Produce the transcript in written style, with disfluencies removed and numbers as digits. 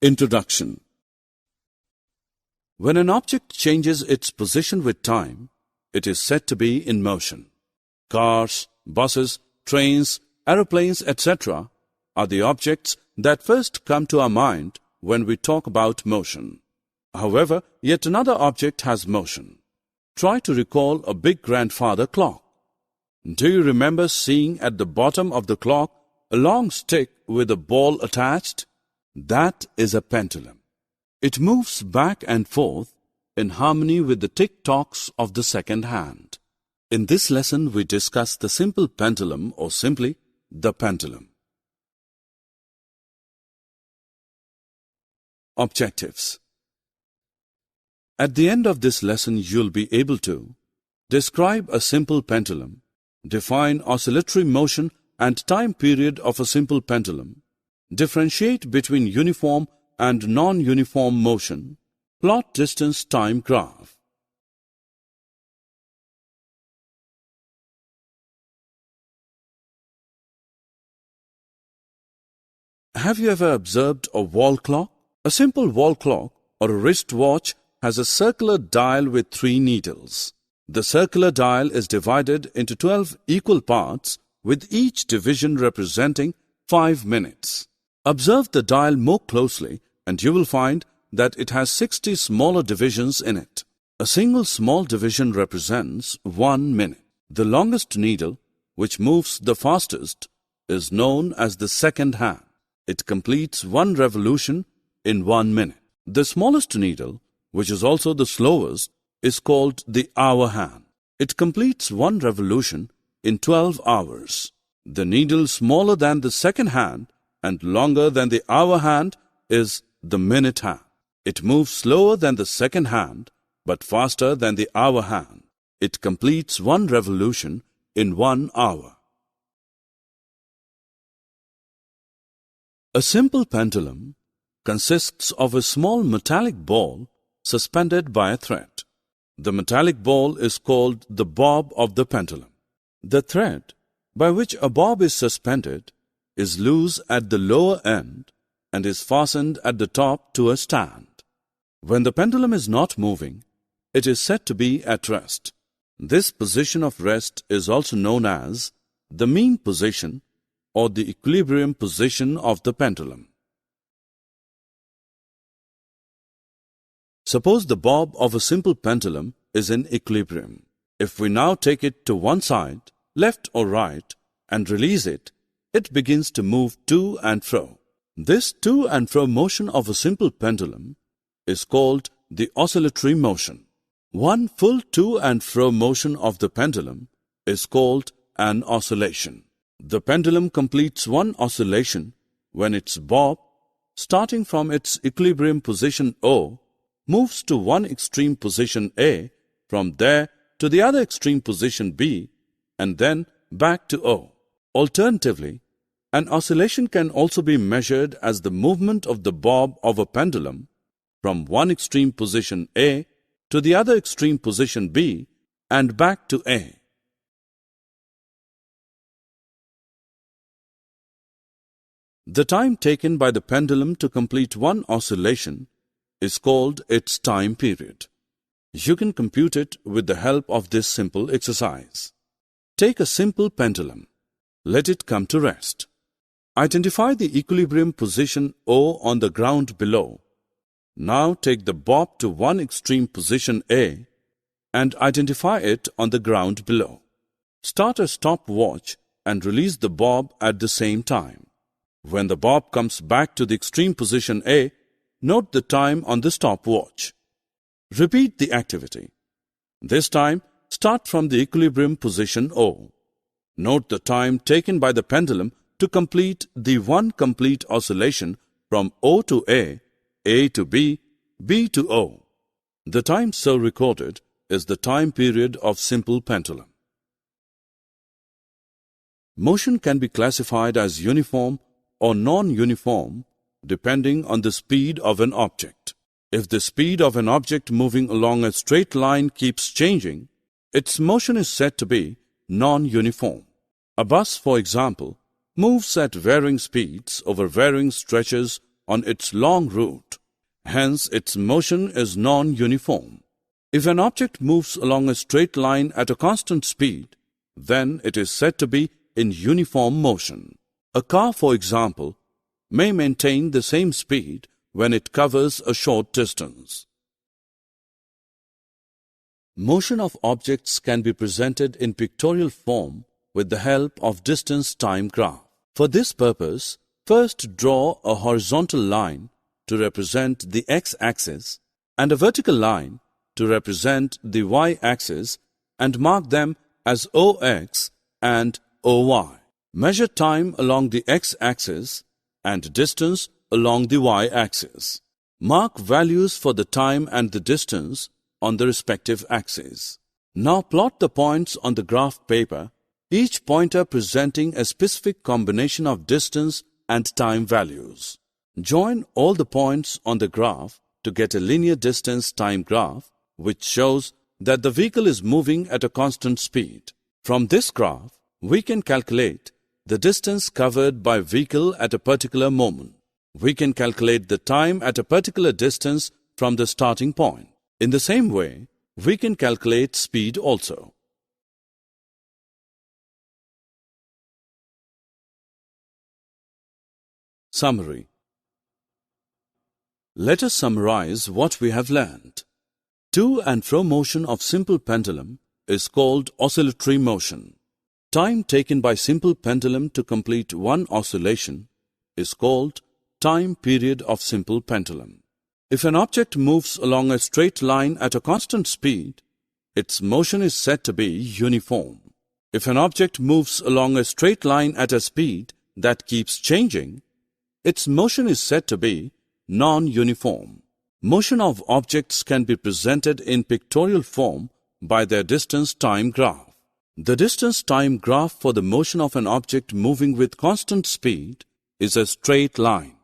Introduction. When an object changes its position with time, it is said to be in motion. Cars, buses, trains, aeroplanes, etc. are the objects that first come to our mind when we talk about motion. However, yet another object has motion. Try to recall a big-grandfather clock. Do you remember seeing at the bottom of the clock a long stick with a ball attached? That is a pendulum. It moves back and forth in harmony with the tick-tocks of the second hand. In this lesson, we discuss the simple pendulum, or simply the pendulum. Objectives. At the end of this lesson, you'll be able to describe a simple pendulum, define oscillatory motion and time period of a simple pendulum, differentiate between uniform and non-uniform motion, plot distance time graph. Have you ever observed a wall clock? A simple wall clock or a wristwatch has a circular dial with 3 needles. The circular dial is divided into 12 equal parts, with each division representing 5 minutes. Observe the dial more closely and you will find that it has 60 smaller divisions in it. A single small division represents 1 minute. The longest needle, which moves the fastest, is known as the second hand. It completes 1 revolution in 1 minute. The smallest needle, which is also the slowest, is called the hour hand. It completes 1 revolution in 12 hours. The needle smaller than the second hand and longer than the hour hand is the minute hand. It moves slower than the second hand but faster than the hour hand. It completes 1 revolution in 1 hour. A simple pendulum consists of a small metallic ball suspended by a thread. The metallic ball is called the bob of the pendulum. The thread by which a bob is suspended is loose at the lower end and is fastened at the top to a stand. When the pendulum is not moving, it is said to be at rest. This position of rest is also known as the mean position or the equilibrium position of the pendulum. Suppose the bob of a simple pendulum is in equilibrium. If we now take it to one side, left or right, and release it, it begins to move to and fro. This to and fro motion of a simple pendulum is called the oscillatory motion. 1 full to and fro motion of the pendulum is called an oscillation. The pendulum completes 1 oscillation when its bob, starting from its equilibrium position O, moves to one extreme position A, from there to the other extreme position B, and then back to O. Alternatively, an oscillation can also be measured as the movement of the bob of a pendulum from one extreme position A to the other extreme position B and back to A. The time taken by the pendulum to complete 1 oscillation is called its time period. You can compute it with the help of this simple exercise. Take a simple pendulum. Let it come to rest. Identify the equilibrium position O on the ground below. Now take the bob to one extreme position A and identify it on the ground below. Start a stopwatch and release the bob at the same time. When the bob comes back to the extreme position A, note the time on the stopwatch. Repeat the activity. This time, start from the equilibrium position O. Note the time taken by the pendulum to complete the 1 complete oscillation from O to A to B, B to O. The time so recorded is the time period of simple pendulum. Motion can be classified as uniform or non-uniform depending on the speed of an object. If the speed of an object moving along a straight line keeps changing, its motion is said to be non-uniform. A bus, for example, moves at varying speeds over varying stretches on its long route. Hence, its motion is non-uniform. If an object moves along a straight line at a constant speed, then it is said to be in uniform motion. A car, for example, may maintain the same speed when it covers a short distance. Motion of objects can be presented in pictorial form with the help of distance-time graph. For this purpose, first draw a horizontal line to represent the x-axis and a vertical line to represent the y-axis and mark them as OX and OY. Measure time along the x-axis and distance along the y-axis. Mark values for the time and the distance on the respective axes. Now plot the points on the graph paper, each pointer presenting a specific combination of distance and time values. Join all the points on the graph to get a linear distance-time graph, which shows that the vehicle is moving at a constant speed. From this graph, we can calculate the distance covered by vehicle at a particular moment. We can calculate the time at a particular distance from the starting point. In the same way, we can calculate speed also. Summary. Let us summarize what we have learned. To and fro motion of simple pendulum is called oscillatory motion. Time taken by simple pendulum to complete one oscillation is called time period of simple pendulum. If an object moves along a straight line at a constant speed, its motion is said to be uniform. If an object moves along a straight line at a speed that keeps changing, its motion is said to be non-uniform. Motion of objects can be presented in pictorial form by their distance-time graph. The distance-time graph for the motion of an object moving with constant speed is a straight line.